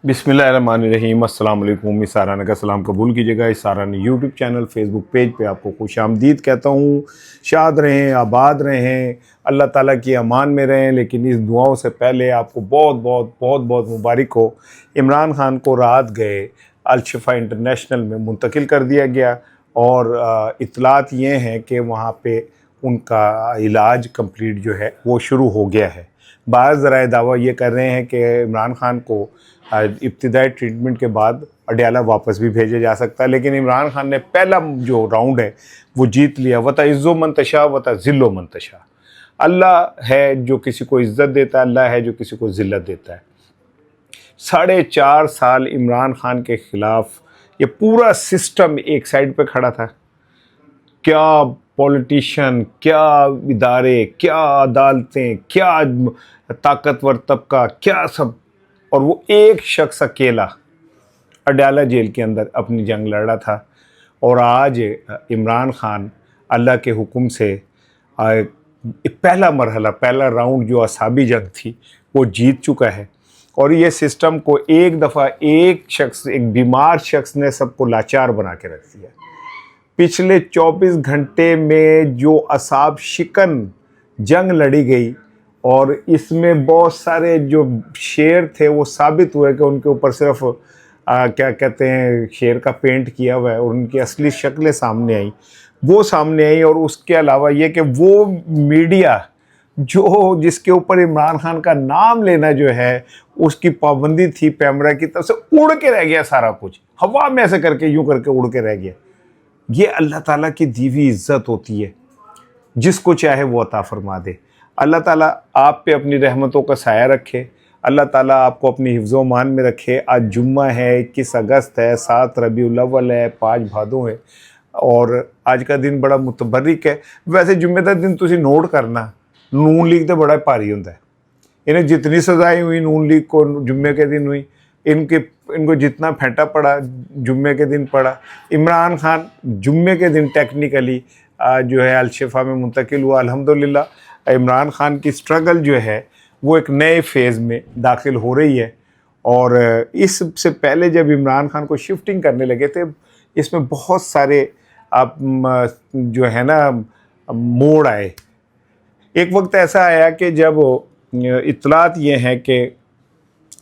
बिस्मिल्लाहिर्रहमानिर्रहीम। अस्सलाम वालेकुम। इस साराना का सलाम कबूल कीजिएगा। इस साराना यूट्यूब चैनल फेसबुक पेज पे आपको खुशामदीद कहता हूँ। शाद रहें, आबाद रहें, अल्लाह ताला की अमान में रहें। लेकिन इस दुआओं से पहले आपको बहुत बहुत बहुत बहुत मुबारक हो। इमरान खान को रात गए अल-शिफा इंटरनेशनल में मुंतकिल कर दिया गया और इत्तलात ये हैं कि वहाँ पे उनका इलाज कंप्लीट जो है वो शुरू हो गया है। बाज़ ज़राए दावा ये कर रहे हैं कि इमरान खान को इब्तिदाई ट्रीटमेंट के बाद अडयाला वापस भी भेजा जा सकता है, लेकिन इमरान खान ने पहला जो राउंड है वो जीत लिया। वता इज़्ज़ो मंतशा वता ज़िल्लो मंतशा। अल्लाह है जो किसी को इज़्ज़त देता है, अल्लाह है जो किसी को ज़िल्लत देता है। 4.5 साल इमरान खान के ख़िलाफ़ ये पूरा सिस्टम एक साइड पे खड़ा था। क्या पॉलिटिशियन, क्या इदारे, क्या अदालतें, क्या ताकतवर तबका, क्या सब, और वो एक शख्स अकेला अडयाला जेल के अंदर अपनी जंग लड़ रहा था। और आज इमरान खान अल्लाह के हुक्म से पहला मरहला, पहला राउंड जो असाबी जंग थी वो जीत चुका है। और ये सिस्टम को एक दफ़ा एक शख्स, एक बीमार शख्स ने सबको लाचार बना के रख दिया। पिछले 24 घंटे में जो असाब शिकन जंग लड़ी गई और इसमें बहुत सारे जो शेर थे वो साबित हुए कि उनके ऊपर सिर्फ क्या कहते हैं, शेर का पेंट किया हुआ है और उनकी असली शक्लें सामने आई, वो सामने आई। और उसके अलावा ये कि वो मीडिया जो जिसके ऊपर इमरान खान का नाम लेना जो है उसकी पाबंदी थी, पैमरा की तरफ से उड़ के रह गया सारा कुछ, हवा में ऐसे करके यूं करके उड़ के रह गया। ये अल्लाह ताला की दी हुई इज़्ज़त होती है, जिसको चाहे वो अता फरमा दे। अल्लाह ताला आप पे अपनी रहमतों का साया रखे। अल्लाह ताला आपको अपनी हिफ्ज़ो मान में रखे। आज जुम्मा है, 21 अगस्त है, 7 रबीउल अव्वल है, 5 भादों है और आज का दिन बड़ा मुतबर्रिक है। वैसे जुम्मे का दिन तुसी नोट करना, नून लीग तो बड़ा भारी होता है। इन्हें जितनी सज़ाएँ हुई नून लीग को जुम्मे के दिन हुई, इनको जितना फेंटा पड़ा जुम्मे के दिन पड़ा। इमरान खान जुम्मे के दिन टेक्निकली जो है अल-शिफा में मुंतकिल हुआ। अल्हम्दुलिल्लाह इमरान खान की स्ट्रगल जो है वो एक नए फेज़ में दाखिल हो रही है। और इससे पहले जब इमरान खान को शिफ्टिंग करने लगे थे, इसमें बहुत सारे आप जो है ना मोड़ आए। एक वक्त ऐसा आया कि जब इत्तलात ये हैं कि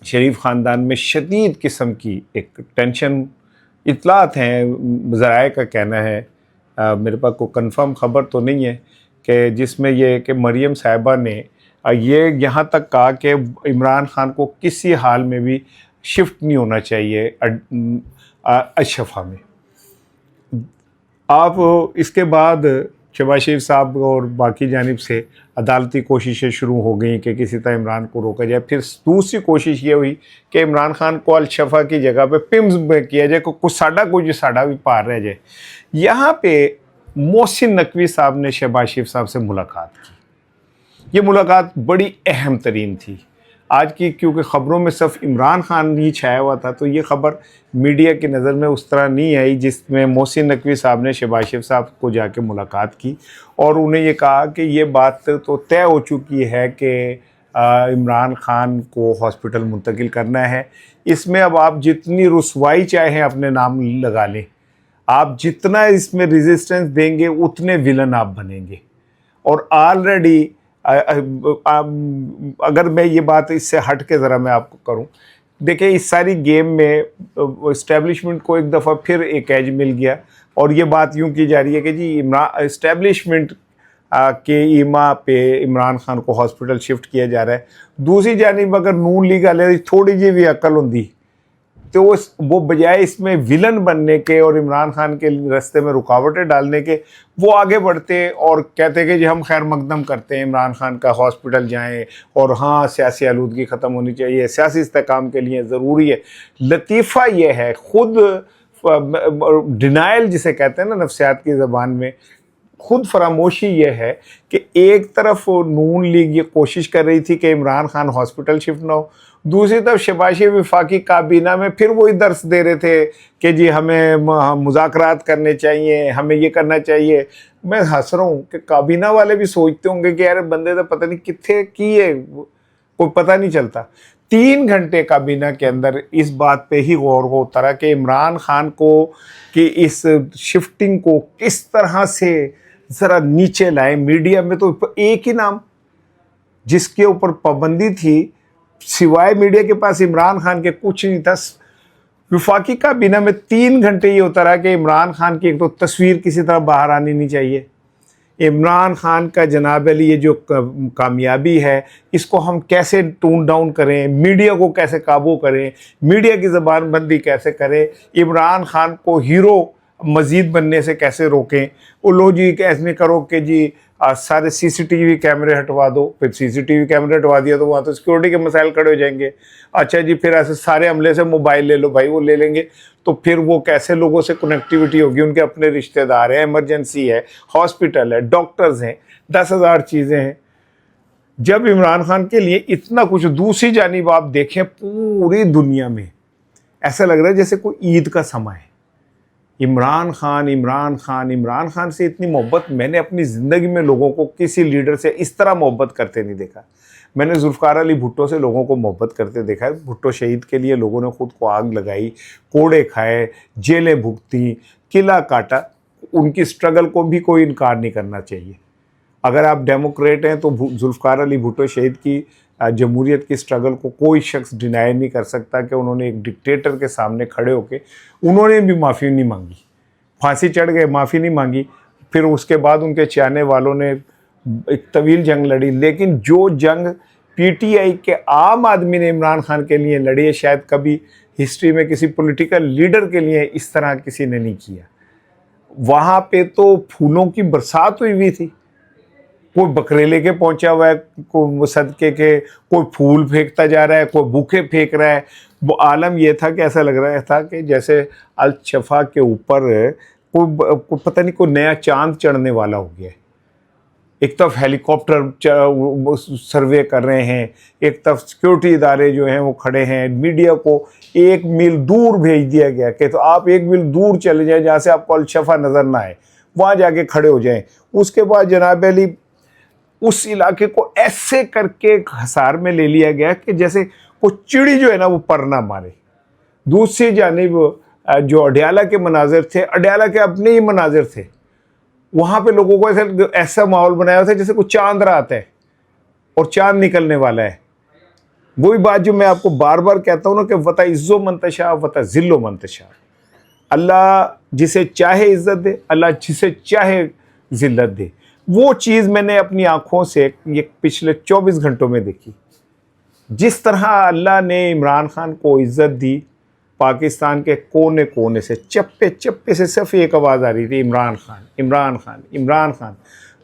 शरीफ ख़ानदान में शदीद किस्म की एक टेंशन, इत्तलात हैं, ज़राए का कहना है, मेरे पास कोई कंफर्म ख़बर तो नहीं है, कि जिसमें ये कि मरियम साहिबा ने ये यहाँ तक कहा कि इमरान खान को किसी हाल में भी शिफ्ट नहीं होना चाहिए अल-शिफा में। आप इसके बाद शहबाज शरीफ साहब और बाकी जानिब से अदालती कोशिशें शुरू हो गई कि किसी तरह इमरान को रोका जाए। फिर दूसरी कोशिश ये हुई कि इमरान खान को अल-शिफा की जगह पे पिम्स में किया जाए, कुछ साड़ा भी पार रह जाए। यहाँ पे मोहसिन नकवी साहब ने शहबाज शरीफ साहब से मुलाकात की। ये मुलाकात बड़ी अहम तरीन थी आज की, क्योंकि ख़बरों में सिर्फ इमरान खान ही छाया हुआ था, तो ये ख़बर मीडिया की नज़र में उस तरह नहीं आई, जिसमें मोहसिन नकवी साहब ने शहबाज शरीफ साहब को जाके मुलाकात की और उन्हें ये कहा कि ये बात तो तय हो चुकी है कि इमरान खान को हॉस्पिटल मुंतकिल करना है। इसमें अब आप जितनी रुसवाई चाहें अपने नाम लगा लें, आप जितना इसमें रेजिस्टेंस देंगे उतने विलन आप बनेंगे। और ऑलरेडी अगर मैं ये बात इससे हट के ज़रा मैं आपको करूं, देखिए इस सारी गेम में इस्टेब्लिशमेंट को एक दफ़ा फिर एक एज मिल गया और ये बात यूं की जा रही है कि जी इस्टेब्लिशमेंट के ईमा पे इमरान खान को हॉस्पिटल शिफ्ट किया जा रहा है। दूसरी जानिब अगर नून लीग वाले थोड़ी जी भी अकल होंदी तो वो बजाय इसमें विलन बनने के और इमरान खान के रास्ते में रुकावटें डालने के, वो आगे बढ़ते और कहते कि जी हम खैर मकदम करते हैं, इमरान खान का हॉस्पिटल जाएं और हाँ सियासी आलूदगी ख़त्म होनी चाहिए, सियासी इस्तेकाम के लिए ज़रूरी है। लतीफ़ा ये है, ख़ुद डिनाइल जिसे कहते हैं ना नफ्सियात की ज़बान में, खुद फरामोशी ये है कि एक तरफ नून लीग ये कोशिश कर रही थी कि इमरान खान हॉस्पिटल शिफ्ट ना हो, दूसरी तरफ शहबाज शरीफ वफाकी काबीना में फिर वही दर्स दे रहे थे कि जी हमें मुज़ाकरात करने चाहिए, हमें ये करना चाहिए। मैं हंस रहा हूँ कि काबीना वाले भी सोचते होंगे कि यार बंदे तो पता नहीं कितने की है, कोई पता नहीं चलता। 3 घंटे काबीना के अंदर इस बात पे ही गौर होता रहा कि इमरान खान को कि इस शिफ्टिंग को किस तरह से ज़रा नीचे लाए। मीडिया में तो एक ही नाम जिसके ऊपर पाबंदी थी सिवाय मीडिया के पास इमरान खान के कुछ नहीं था। वफाकी काबीना में 3 घंटे ये होता रहा कि इमरान खान की एक तो तस्वीर किसी तरह बाहर आनी नहीं चाहिए। इमरान खान का जनाब अली ये जो कामयाबी है इसको हम कैसे टोन डाउन करें, मीडिया को कैसे काबू करें, मीडिया की ज़बानबंदी कैसे करें, इमरान खान को हीरो मज़ीद बनने से कैसे रोकें। वो लो जी ऐसे करो कि जी सारे सीसीटीवी कैमरे हटवा दो। फिर सीसीटीवी कैमरे हटवा दिया तो वहाँ तो सिक्योरिटी के मसाइल खड़े हो जाएंगे। अच्छा जी फिर ऐसे सारे अमले से मोबाइल ले लो, भाई वो ले लेंगे तो फिर वो कैसे लोगों से कनेक्टिविटी होगी। उनके अपने रिश्तेदार हैं, इमरजेंसी है, हॉस्पिटल है, डॉक्टर्स हैं, 10,000 चीज़ें हैं। जब इमरान खान के लिए इतना कुछ, दूसरी जानिब आप देखें पूरी दुनिया में ऐसा लग रहा है जैसे कोई ईद का समय है। इमरान खान इमरान खान इमरान खान से इतनी मोहब्बत मैंने अपनी ज़िंदगी में लोगों को किसी लीडर से इस तरह मोहब्बत करते नहीं देखा। मैंने जुल्फ़िकार अली भुट्टो से लोगों को मोहब्बत करते देखा है। भुट्टो शहीद के लिए लोगों ने ख़ुद को आग लगाई, कोड़े खाए, जेलें भुगती, किला काटा। उनकी स्ट्रगल को भी कोई इनकार नहीं करना चाहिए। अगर आप डेमोक्रेट हैं तो जुल्फ़िकार अली भुट्टो शहीद की जमहूरियत की स्ट्रगल को कोई शख्स डिनाई नहीं कर सकता कि उन्होंने एक डिक्टेटर के सामने खड़े होकर उन्होंने भी माफ़ी नहीं मांगी, फांसी चढ़ गए, माफ़ी नहीं मांगी। फिर उसके बाद उनके चाहने वालों ने एक तवील जंग लड़ी। लेकिन जो जंग पीटीआई के आम आदमी ने इमरान खान के लिए लड़ी है शायद कभी हिस्ट्री में किसी पॉलिटिकल लीडर के लिए इस तरह किसी ने नहीं किया। वहाँ पे तो फूलों की बरसात हुई हुई थी। कोई बकरे लेके पहुंचा हुआ है, कोई सदके के, कोई फूल फेंकता जा रहा है, कोई बुके फेंक रहा है। वो आलम ये था कि ऐसा लग रहा था कि जैसे अल शफा के ऊपर कोई पता नहीं कोई नया चांद चढ़ने वाला हो गया है। एक तरफ हेलीकॉप्टर सर्वे कर रहे हैं, एक तरफ सिक्योरिटी इदारे जो हैं वो खड़े हैं। मीडिया को 1 मील दूर भेज दिया गया कि तो आप 1 मील दूर चले जाएं जहाँ से आपको अल शफा नज़र ना आए, वहाँ जाके खड़े हो जाएं। उसके बाद जनाब अली उस इलाके को ऐसे करके हसार में ले लिया गया कि जैसे कोई चिड़ी जो है ना वो पर ना मारे। दूसरी जानिब जो अडयाला के मनाजिर थे, अडयाला के अपने ही मनाजिर थे। वहाँ पे लोगों को ऐसा माहौल बनाया था जैसे कोई चांद रात है और चांद निकलने वाला है। वही बात जो मैं आपको बार बार कहता हूँ ना कि वता इज़्ज़ो मंतशा वता ज़िल्लो मंतशा। अल्लाह जिसे चाहे इज़्ज़त दे, अल्लाह जिसे चाहे ज़िल्लत दे। वो चीज़ मैंने अपनी आँखों से ये पिछले 24 घंटों में देखी। जिस तरह अल्लाह ने इमरान खान को इज़्ज़त दी, पाकिस्तान के कोने कोने से चप्पे चप्पे से सिर्फ एक आवाज़ आ रही थी, इमरान खान इमरान खान इमरान खान।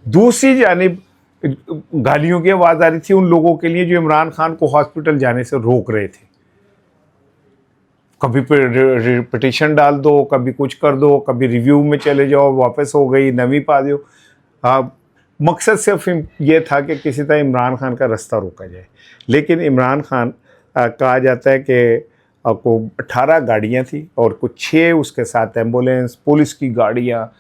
दूसरी जानिब गालियों की आवाज़ आ रही थी उन लोगों के लिए जो इमरान खान को हॉस्पिटल जाने से रोक रहे थे। कभी पिटीशन डाल दो, कभी कुछ कर दो, कभी रिव्यू में चले जाओ, वापस हो गई, नवी पा दो। मकसद सिर्फ ये था कि किसी तरह इमरान खान का रास्ता रोका जाए। लेकिन इमरान खान कहा जाता है कि को 18 गाड़ियाँ थी और कुछ 6 उसके साथ एम्बुलेंस, पुलिस की गाड़ियाँ,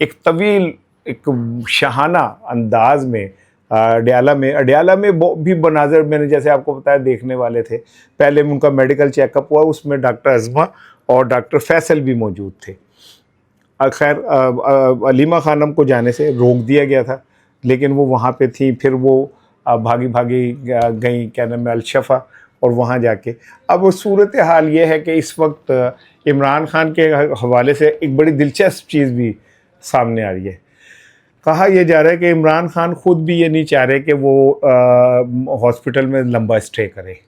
एक तवील एक शाहाना अंदाज में अडयाला में भी मनाजर मैंने जैसे आपको बताया देखने वाले थे। पहले उनका मेडिकल चेकअप हुआ, उसमें डॉक्टर अज़मा और डॉक्टर फैसल भी मौजूद थे। खैर अलीमा खानम को जाने से रोक दिया गया था, लेकिन वो वहाँ पे थी। फिर वो भागी भागी गई क्या नाम है अल-शफ़ा, और वहाँ जाके अब सूरत हाल ये है कि इस वक्त इमरान खान के हवाले से एक बड़ी दिलचस्प चीज़ भी सामने आ रही है। कहा यह जा रहा है कि इमरान खान ख़ुद भी ये नहीं चाह रहे कि वो हॉस्पिटल में लंबा स्टे करे,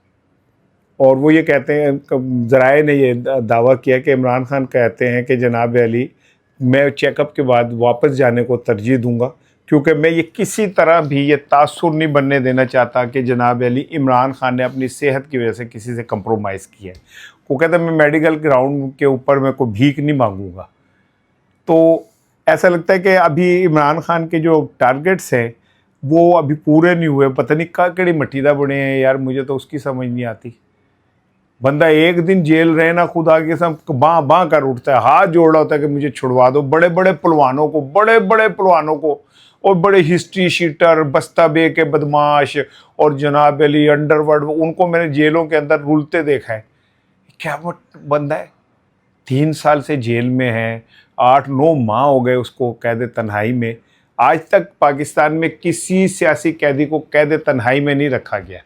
और वो ये कहते हैं, ज़राए ने ये दावा किया कि इमरान खान कहते हैं कि जनाब अली मैं चेकअप के बाद वापस जाने को तरजीह दूंगा, क्योंकि मैं ये किसी तरह भी ये तासुर नहीं बनने देना चाहता कि जनाब अली इमरान खान ने अपनी सेहत की वजह से किसी से कंप्रोमाइज़ किया है। वो कहते हैं मैं मेडिकल ग्राउंड के ऊपर मैं कोई भीख नहीं मांगूंगा। तो ऐसा लगता है कि अभी इमरान खान के जो टारगेट्स हैं वो अभी पूरे नहीं हुए। पता नहीं कड़ी मट्टीदा बने हैं यार, मुझे तो उसकी समझ नहीं आती। बंदा एक दिन जेल रहे ना, खुदा के सब बाँ कर उठता है, हाथ जोड़ रहा होता है कि मुझे छुड़वा दो। बड़े बड़े पहलवानों को और बड़े हिस्ट्री शीटर, बस्ता बे के बदमाश और जनाब अली अंडरवर्ल्ड, उनको मैंने जेलों के अंदर रुलते देखा है। क्या वो बंदा है, 3 साल से जेल में है, 8-9 माह हो गए उसको कैद तन्हाई में। आज तक पाकिस्तान में किसी सियासी कैदी को कैद तन्हाई में नहीं रखा गया,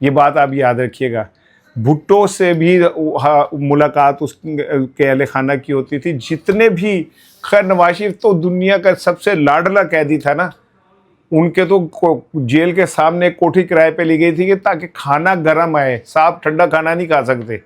ये बात आप याद रखिएगा। भुट्टो से भी मुलाकात उसके अहले खाना की होती थी। जितने भी, खैर नवाज शरीफ तो दुनिया का सबसे लाडला कैदी था ना, उनके तो जेल के सामने एक कोठी किराए पे ली गई थी कि ताकि खाना गर्म आए। साहब ठंडा खाना नहीं खा सकते,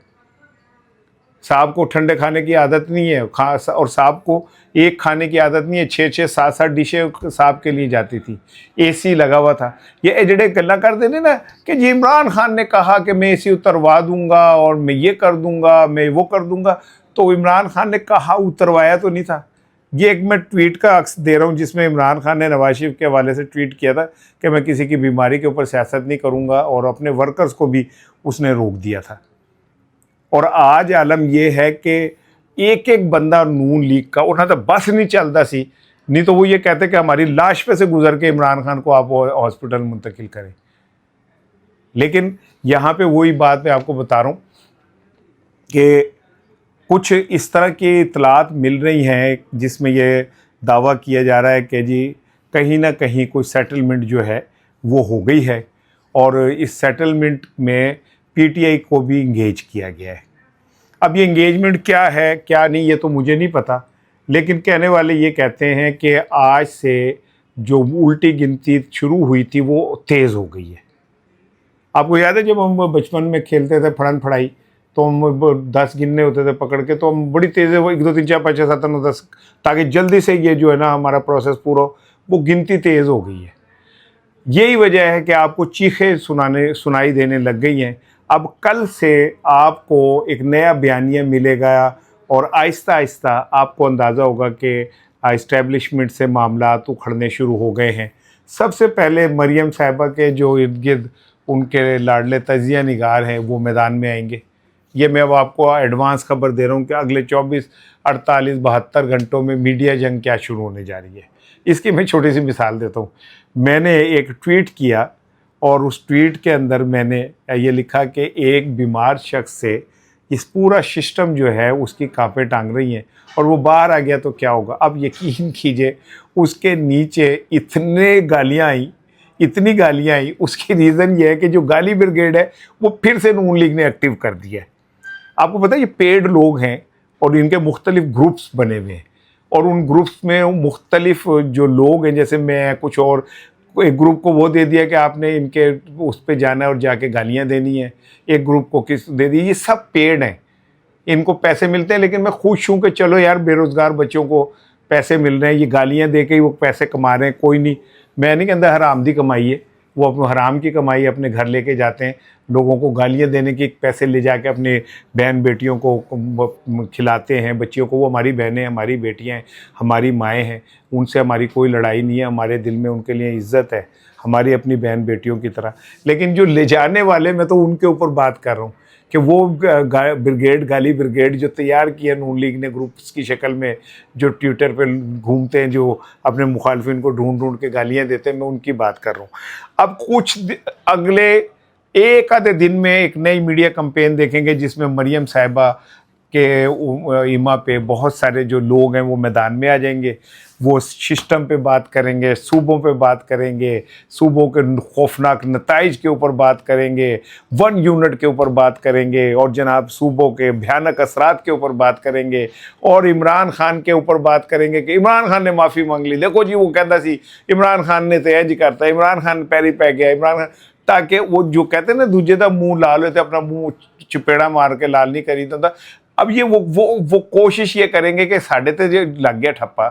साहब को ठंडे खाने की आदत नहीं है, और साहब को एक खाने की आदत नहीं है, 6-6, 7-7 डिशें साहब के लिए जाती थी। एसी लगा हुआ था। ये एजड़े गल्ला कर देने ना कि जी इमरान खान ने कहा कि मैं एसी उतरवा दूंगा और मैं ये कर दूंगा, मैं वो कर दूंगा, तो इमरान खान ने कहा उतरवाया तो नहीं था। ये एक मैं ट्वीट का अक्स दे रहा हूँ जिसमें इमरान खान ने नवाज शरीफ के हवाले से ट्वीट किया था कि मैं किसी की बीमारी के ऊपर सियासत नहीं करूँगा, और अपने वर्कर्स को भी उसने रोक दिया था। और आज आलम यह है कि एक एक बंदा नून लीग का, उन्हें तो बस नहीं चलता सी, नहीं तो वो ये कहते कि हमारी लाश पे से गुजर के इमरान खान को आप हॉस्पिटल मुंतकिल करें। लेकिन यहाँ पे वही बात मैं आपको बता रहा हूँ कि कुछ इस तरह की इतलात मिल रही हैं जिसमें ये दावा किया जा रहा है कि जी कहीं ना कहीं कोई सेटलमेंट जो है वो हो गई है, और इस सेटलमेंट में पीटीआई को भी इंगेज किया गया है। अब ये इंगेजमेंट क्या है क्या नहीं ये तो मुझे नहीं पता, लेकिन कहने वाले ये कहते हैं कि आज से जो उल्टी गिनती शुरू हुई थी वो तेज़ हो गई है। आपको याद है जब हम बचपन में खेलते थे फड़न फड़ाई, तो हम 10 गिनने होते थे पकड़ के, तो हम बड़ी तेज़ 1 2 3 4 5 6 7 8 9 10, ताकि जल्दी से ये जो है ना हमारा प्रोसेस पूरा, वो गिनती तेज़ हो गई है। यही वजह है कि आपको चीखें सुनाई देने लग गई हैं। अब कल से आपको एक नया बयानिया मिलेगा और आहिस्ता आहिस्ता आपको अंदाज़ा होगा कि इस्टेब्लिशमेंट से मामलात उखड़ने शुरू हो गए हैं। सबसे पहले मरियम साहिबा के जो इर्द गिर्द उनके लाडले तजिया निगार हैं वो मैदान में आएंगे। ये मैं अब आपको एडवांस खबर दे रहा हूँ कि अगले 24, 48, 72 घंटों में मीडिया जंग क्या शुरू होने जा रही है। इसकी मैं छोटी सी मिसाल देता हूँ। मैंने एक ट्वीट किया और उस ट्वीट के अंदर मैंने ये लिखा कि एक बीमार शख्स से इस पूरा सिस्टम जो है उसकी कांपे टांग रही हैं, और वो बाहर आ गया तो क्या होगा। अब यकीन कीजिए उसके नीचे इतनी गालियाँ आई। उसकी रीज़न ये है कि जो गाली ब्रिगेड है वो फिर से नून लीग ने एक्टिव कर दिया है। आपको पता है ये पेड लोग हैं और इनके मुख्तलिफ ग्रुप्स बने हुए हैं, और उन ग्रुप्स में मुख्तलिफ जो लोग हैं, जैसे मैं कुछ और, एक ग्रुप को वो दे दिया कि आपने इनके उस पर जाना है और जाके गालियाँ देनी है, एक ग्रुप को किस दे दी। ये सब पेड हैं, इनको पैसे मिलते हैं। लेकिन मैं खुश हूँ कि चलो यार बेरोज़गार बच्चों को पैसे मिल रहे हैं, ये गालियाँ दे के ही वो पैसे कमा रहे हैं। कोई नहीं, मैं नहीं कहता हराम दी कमाई है, वो अपने हराम की कमाई अपने घर लेके जाते हैं, लोगों को गालियाँ देने की पैसे ले जाके अपने बहन बेटियों को खिलाते हैं। बच्चियों को, वो हमारी बहनें, हमारी बेटियाँ हैं, हमारी माएँ हैं, उनसे हमारी कोई लड़ाई नहीं है, हमारे दिल में उनके लिए इज़्ज़त है, हमारी अपनी बहन बेटियों की तरह। लेकिन जो ले जाने वाले, मैं तो उनके ऊपर बात कर रहा हूँ कि वो ब्रिगेड, गाली ब्रिगेड जो तैयार किया नून लीग ने ग्रुप्स की शक्ल में, जो ट्विटर पे घूमते हैं, जो अपने मुखालफिन को ढूंढ के गालियाँ देते हैं, मैं उनकी बात कर रहा हूँ। अब कुछ अगले एक आधे दिन में एक नई मीडिया कैंपेन देखेंगे जिसमें मरियम साहिबा के इमा पे बहुत सारे जो लोग हैं वो मैदान में आ जाएंगे। वो सिस्टम पे बात करेंगे, सूबों पे बात करेंगे, सूबों के खौफनाक नताइज के ऊपर बात करेंगे, 1 यूनिट के ऊपर बात करेंगे, और जनाब सूबों के भयानक असरात के ऊपर बात करेंगे, और इमरान खान के ऊपर बात करेंगे कि इमरान खान ने माफ़ी मांग ली। देखो जी वो कहता सी इमरान खान ने तो इंज करता, इमरान खान पैरी पै गया, इमरान खान, ताकि वो जो कहते हैं ना दूजे का मुँह लाल होते अपना मुँह चपेड़ा मार के लाल नहीं करी था। अब ये वो कोशिश ये करेंगे कि साढ़े तो जो लग गया ठप्पा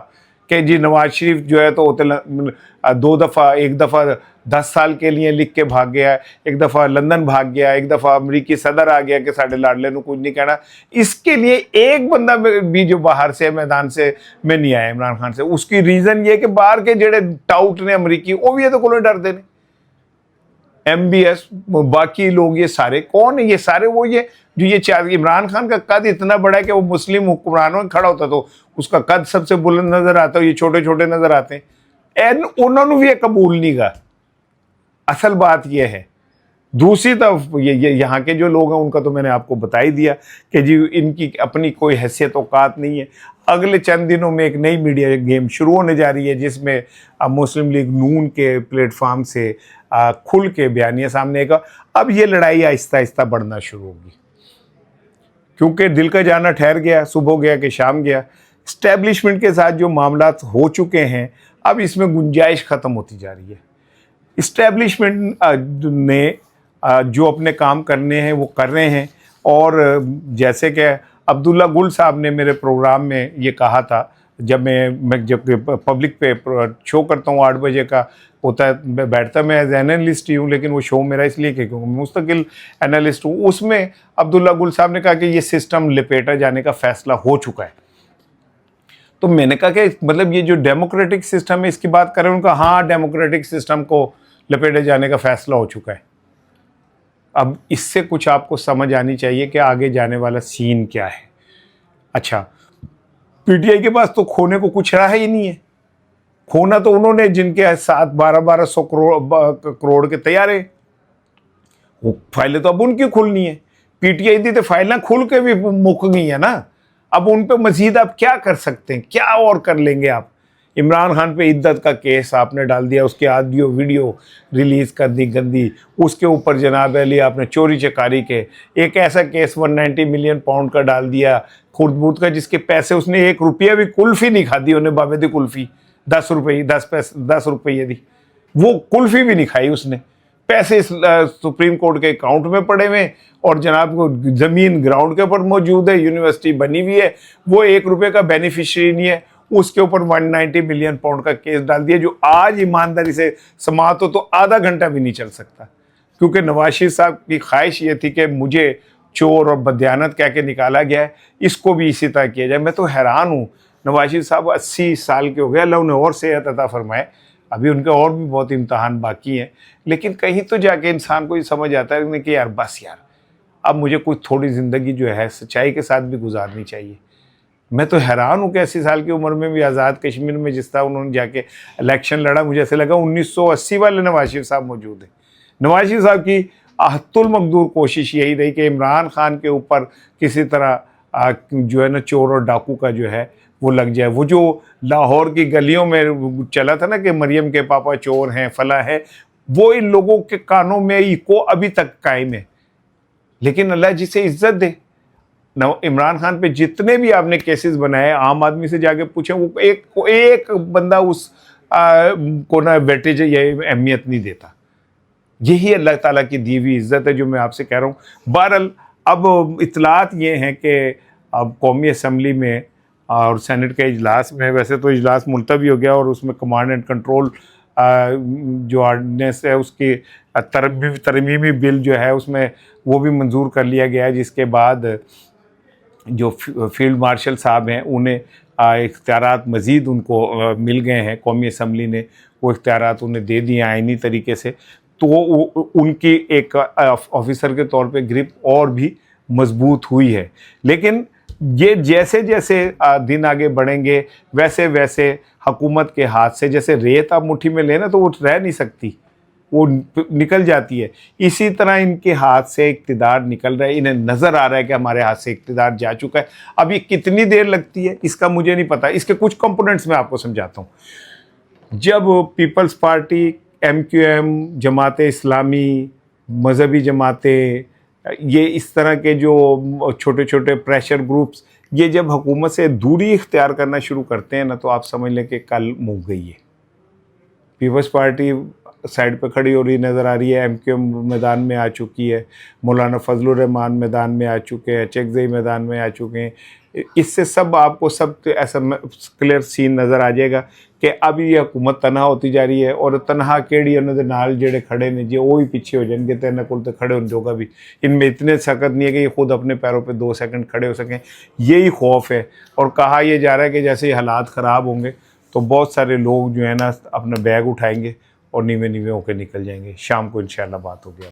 कि जी नवाज शरीफ जो है तो 2 दफ़ा, एक दफ़ा 10 साल के लिए लिख के भाग गया, एक दफ़ा लंदन भाग गया, एक दफ़ा अमरीकी सदर आ गया कि साढ़े लाडले को कुछ नहीं कहना। इसके लिए एक बंदा भी जो बाहर से मैदान से में नहीं आया इमरान खान से। उसकी रीज़न ये कि बाहर के जेड़े टाउट ने अमरीकी, वो भी ये तो को डरते ने, MBS बाकी लोग, ये सारे कौन है? ये सारे वो ये जो ये चार, इमरान खान का कद इतना बड़ा है कि वो मुस्लिम हुक्मरानों में खड़ा होता तो उसका कद सबसे बुलंद नजर आता है, ये छोटे छोटे नजर आते हैं। एन उन्होंने भी ये कबूल नहीं किया। असल बात यह है। दूसरी तरफ ये यहाँ के जो लोग हैं उनका तो मैंने आपको बता ही दिया कि जी इनकी अपनी कोई हैसियत औकात नहीं है। अगले चंद दिनों में एक नई मीडिया गेम शुरू होने जा रही है जिसमें मुस्लिम लीग नून के प्लेटफॉर्म से खुल के बयानिया सामने आएगा। अब ये लड़ाई आहिस्ता आहिस्ता बढ़ना शुरू होगी, क्योंकि दिल का जाना ठहर गया, सुबह गया कि शाम गया। इस्टेब्लिशमेंट के साथ जो मामला हो चुके हैं, अब इसमें गुंजाइश ख़त्म होती जा रही है। इस्टेब्लिशमेंट ने जो अपने काम करने हैं वो कर रहे हैं। और जैसे कि अब्दुल्ला गुल साहब ने मेरे प्रोग्राम में ये कहा था, जब जब पब्लिक पे शो करता हूँ 8 बजे का होता है, बैठता मैं एज एनालिस्ट ही हूँ, लेकिन वो शो मेरा इसलिए क्योंकि मैं मुस्तकिल एनालिस्ट हूँ। उसमें अब्दुल्ला गुल साहब ने कहा कि ये सिस्टम लपेटा जाने का फैसला हो चुका है। तो मैंने कहा कि मतलब ये जो डेमोक्रेटिक सिस्टम है इसकी बात करें, उनका हाँ डेमोक्रेटिक सिस्टम को लपेटे जाने का फैसला हो चुका है। अब इससे कुछ आपको समझ आनी चाहिए कि आगे जाने वाला सीन क्या है। अच्छा, पीटीआई के पास तो खोने को कुछ रहा ही नहीं है। खोना तो उन्होंने जिनके साथ 1200 करोड़ के तैयार है, वो फाइलें तो अब उनकी खुलनी है। पीटीआई दी तो फाइलें खुल के भी मुक गई है ना। अब उन पे मजीद आप क्या कर सकते हैं, क्या और कर लेंगे आप। इमरान खान पे इद्दत का केस आपने डाल दिया, उसके ऑडियो वीडियो रिलीज कर दी गंदी, उसके ऊपर जनाब अली आपने चोरी चकारी के एक ऐसा केस 190 मिलियन पाउंड का डाल दिया खुर्दबूद का, जिसके पैसे उसने 1 रुपया भी कुल्फी नहीं खादी, उन्हें बाबेदी कुल्फी 10 रुपये दी, वो कुल्फी भी नहीं खाई उसने। पैसे सुप्रीम कोर्ट के अकाउंट में पड़े हुए और जनाब को ज़मीन ग्राउंड के ऊपर मौजूद है, यूनिवर्सिटी बनी हुई है, वो 1 रुपये का बेनिफिशियरी नहीं है, उसके ऊपर 190 मिलियन पाउंड का केस डाल दिया, जो आज ईमानदारी से समात हो तो आधा घंटा भी नहीं चल सकता। क्योंकि नवाज शरीफ साहब की ख्वाहिश ये थी कि मुझे चोर और बदयानत कह के निकाला गया है, इसको भी इसी तरह किया जाए। मैं तो हैरान हूँ, नवाज शरीफ साहब 80 साल के हो गए, अल्लाह उन्हें और सेहत अता फरमाए, अभी उनके और भी बहुत इम्तहान बाकी हैं, लेकिन कहीं तो जाके इंसान को ये समझ आता है कि यार बस यार, अब मुझे कुछ थोड़ी ज़िंदगी जो है सच्चाई के साथ भी गुजारनी चाहिए। मैं तो हैरान हूँ कि 80 साल की उम्र में भी आज़ाद कश्मीर में जिस तरह उन्होंने जाके इलेक्शन लड़ा, मुझे ऐसे लगा 1980 वाले नवाज शरीफ साहब मौजूद हैं। नवाज शरीफ साहब की अहतुल मकदूर कोशिश यही रही कि इमरान खान के ऊपर किसी तरह जो है ना चोर और डाकू का जो है वो लग जाए। वो जो लाहौर की गलियों में चला था ना कि मरियम के पापा चोर हैं, फला है, वो इन लोगों के कानों में इको अभी तक कायम है। लेकिन अल्लाह जिसे इज्जत दे, इमरान खान पे जितने भी आपने केसेस बनाए, आम आदमी से जाके पूछें, वो एक बंदा उस को ना वेटेज या अहमियत नहीं देता। यही अल्लाह ताला की दी हुई इज्जत है जो मैं आपसे कह रहा हूँ। बहरहाल अब इतलात ये हैं कि अब कौमी असम्बली में और सेनेट के इजलास में, वैसे तो इजलास मुलतवी हो गया और उसमें कमांड एंड कंट्रोल जो ऑर्डिनेंस है उसकी तरमीमी बिल जो है उसमें वो भी मंजूर कर लिया गया है, जिसके बाद जो फील्ड मार्शल साहब हैं उन्हें इख्तियारात मज़ीद उनको मिल गए हैं। कौमी असम्बली ने वो इख्तियारात उन्हें दे दिए आइनी तरीके से, तो उनकी एक ऑफिसर के तौर पे ग्रिप और भी मजबूत हुई है। लेकिन ये जैसे जैसे दिन आगे बढ़ेंगे वैसे वैसे हुकूमत के हाथ से, जैसे रेत आप मुट्ठी में लेना तो वो रह नहीं सकती, वो निकल जाती है, इसी तरह इनके हाथ से इक़्तिदार निकल रहा है। इन्हें नज़र आ रहा है कि हमारे हाथ से इक़्तिदार जा चुका है। अब ये कितनी देर लगती है इसका मुझे नहीं पता। इसके कुछ कंपोनेंट्स मैं आपको समझाता हूँ। जब peoples party, MQM, Jamaat Islami, मजहबी जमातें, ये इस तरह के जो छोटे छोटे प्रेशर ग्रुप्स, ये जब हुकूमत से दूरी इख्तियार करना शुरू करते हैं ना, तो आप समझ लें कि कल मुक गई है। पीपल्स पार्टी साइड पे खड़ी हो रही नज़र आ रही है, MQM मैदान में आ चुकी है, मौलाना फजलुर रहमान मैदान में आ चुके हैं, चकजई मैदान में आ चुके हैं। इससे सब आपको सब ऐसा क्लियर सीन नज़र आ जाएगा कि अब ये हुकूमत तनहा होती जा रही है, और तनहा केड़ी उन्होंने नाल जेड़े खड़े ने जी वो ही पीछे हो जाएंगे, तो इन्होंने को तो खड़े होने दोगा भी। इनमें इतने सख्त नहीं है कि ये खुद अपने पैरों पे 2 सेकंड खड़े हो सकें, यही खौफ है। और कहा यह जा रहा है कि जैसे ही हालात ख़राब होंगे तो बहुत सारे लोग जो है ना अपना बैग उठाएंगे और नीवे नीवे होकर निकल जाएंगे। शाम को इंशाल्लाह बात होगी।